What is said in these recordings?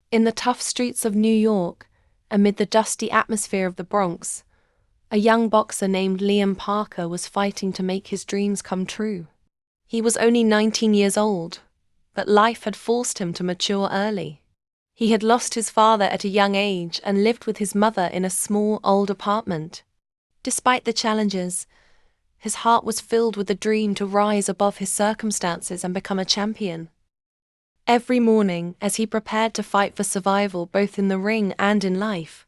In the tough streets of New York, amid the dusty atmosphere of the Bronx, a young boxer named Liam Parker was fighting to make his dreams come true. He was only 19 years old, but life had forced him to mature early. He had lost his father at a young age and lived with his mother in a small, old apartment. Despite the challenges, his heart was filled with a dream to rise above his circumstances and become a champion. Every morning, as he prepared to fight for survival both in the ring and in life,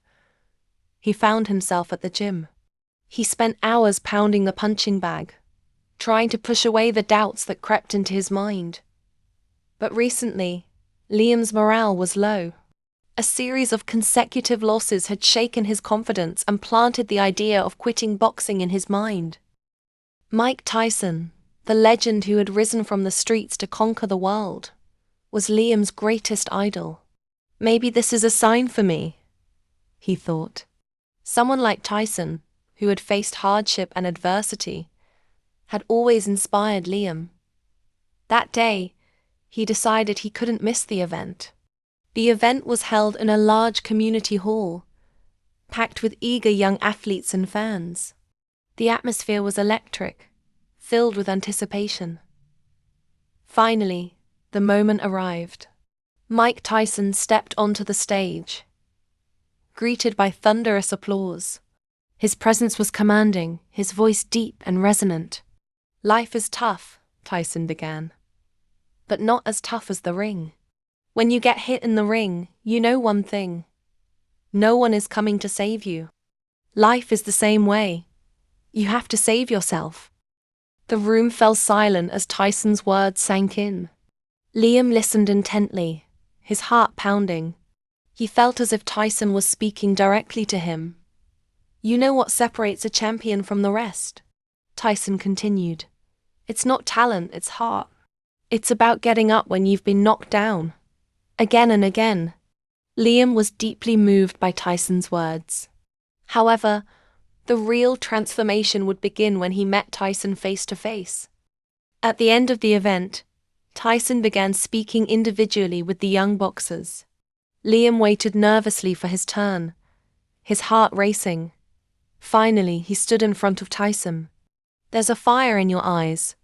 he found himself at the gym. He spent hours pounding the punching bag, trying to push away the doubts that crept into his mind. But recently, Liam's morale was low. A series of consecutive losses had shaken his confidence and planted the idea of quitting boxing in his mind. Mike Tyson, the legend who had risen from the streets to conquer the world, was Liam's greatest idol. Maybe this is a sign for me, he thought. Someone like Tyson, who had faced hardship and adversity, had always inspired Liam. That day, he decided he couldn't miss the event. The event was held in a large community hall, packed with eager young athletes and fans. The atmosphere was electric, filled with anticipation. Finally, the moment arrived. Mike Tyson stepped onto the stage, greeted by thunderous applause. His presence was commanding, his voice deep and resonant. "Life is tough," Tyson began, "but not as tough as the ring. When you get hit in the ring, you know one thing. No one is coming to save you. Life is the same way. You have to save yourself." The room fell silent as Tyson's words sank in. Liam listened intently, his heart pounding. He felt as if Tyson was speaking directly to him. "You know what separates a champion from the rest," Tyson continued. "It's not talent, it's heart. It's about getting up when you've been knocked down, again and again." Liam was deeply moved by Tyson's words. However, the real transformation would begin when he met Tyson face to face. At the end of the event, Tyson began speaking individually with the young boxers. Liam waited nervously for his turn, his heart racing. Finally, he stood in front of Tyson. "There's a fire in your eyes,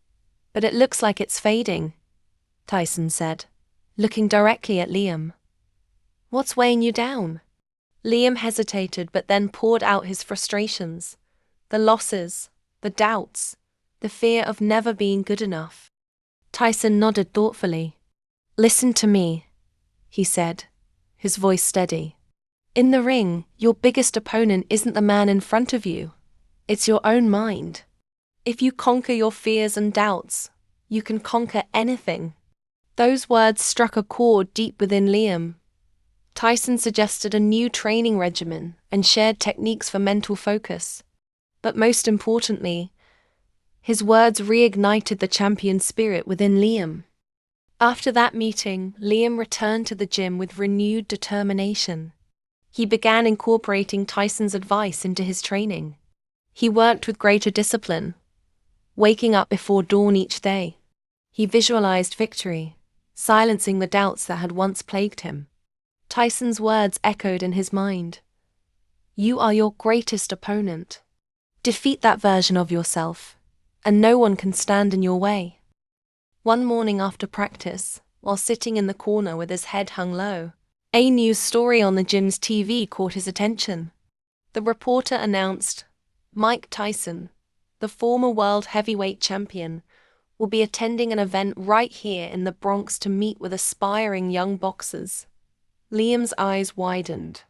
but it looks like it's fading," Tyson said, looking directly at Liam. "What's weighing you down?" Liam hesitated but then poured out his frustrations, the losses, the doubts, the fear of never being good enough. Tyson nodded thoughtfully. "Listen to me," he said, his voice steady. "In the ring, your biggest opponent isn't the man in front of you. It's your own mind. If you conquer your fears and doubts, you can conquer anything." Those words struck a chord deep within Liam. Tyson suggested a new training regimen and shared techniques for mental focus. But most importantly, his words reignited the champion spirit within Liam. After that meeting, Liam returned to the gym with renewed determination. He began incorporating Tyson's advice into his training. He worked with greater discipline, waking up before dawn each day. He visualized victory, silencing the doubts that had once plagued him. Tyson's words echoed in his mind. "You are your greatest opponent. Defeat that version of yourself, and no one can stand in your way." One morning after practice, while sitting in the corner with his head hung low, a news story on the gym's TV caught his attention. The reporter announced, "Mike Tyson, the former world heavyweight champion, will be attending an event right here in the Bronx to meet with aspiring young boxers." Liam's eyes widened.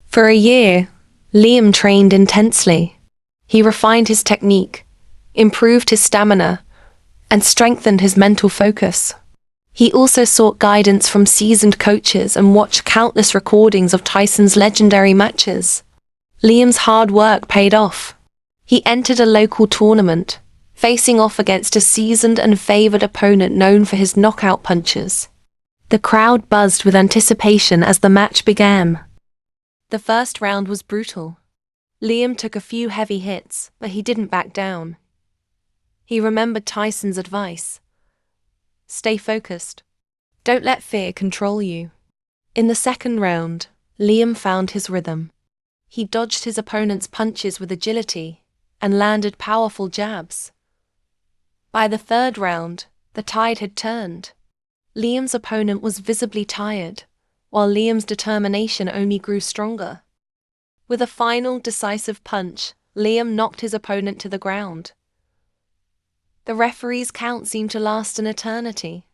For a year, Liam trained intensely. He refined his technique, improved his stamina, and strengthened his mental focus. He also sought guidance from seasoned coaches and watched countless recordings of Tyson's legendary matches. Liam's hard work paid off. He entered a local tournament, facing off against a seasoned and favored opponent known for his knockout punches. The crowd buzzed with anticipation as the match began. The first round was brutal. Liam took a few heavy hits, but he didn't back down. He remembered Tyson's advice. Stay focused. Don't let fear control you. In the second round, Liam found his rhythm. He dodged his opponent's punches with agility and landed powerful jabs. By the third round, the tide had turned. Liam's opponent was visibly tired, while Liam's determination only grew stronger. With a final, decisive punch, Liam knocked his opponent to the ground. The referee's count seemed to last an eternity.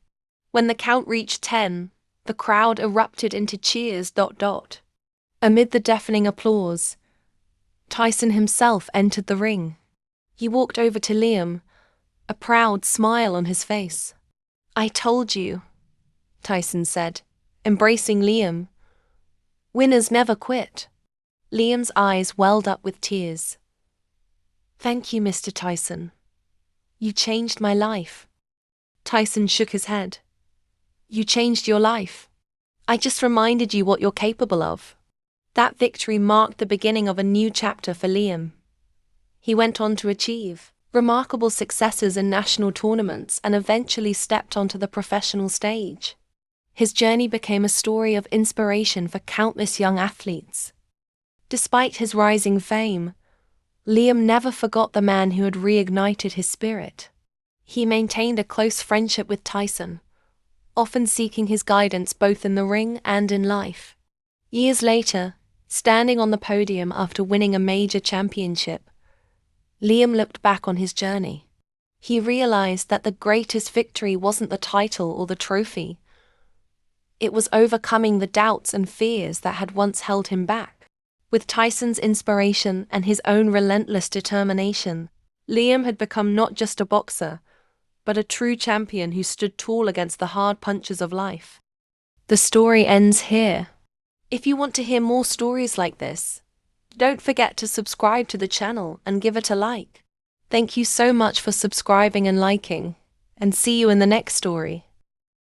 When the count reached 10, the crowd erupted into cheers. Amid the deafening applause, Tyson himself entered the ring. He walked over to Liam, a proud smile on his face. "I told you," Tyson said, embracing Liam. "Winners never quit." Liam's eyes welled up with tears. "Thank you, Mr. Tyson. You changed my life." Tyson shook his head. "You changed your life. I just reminded you what you're capable of." That victory marked the beginning of a new chapter for Liam. He went on to achieve remarkable successes in national tournaments and eventually stepped onto the professional stage. His journey became a story of inspiration for countless young athletes. Despite his rising fame, Liam never forgot the man who had reignited his spirit. He maintained a close friendship with Tyson, often seeking his guidance both in the ring and in life. Years later, standing on the podium after winning a major championship, Liam looked back on his journey. He realized that the greatest victory wasn't the title or the trophy. It was overcoming the doubts and fears that had once held him back. With Tyson's inspiration and his own relentless determination, Liam had become not just a boxer, but a true champion who stood tall against the hard punches of life. The story ends here. If you want to hear more stories like this, don't forget to subscribe to the channel and give it a like. Thank you so much for subscribing and liking, and see you in the next story.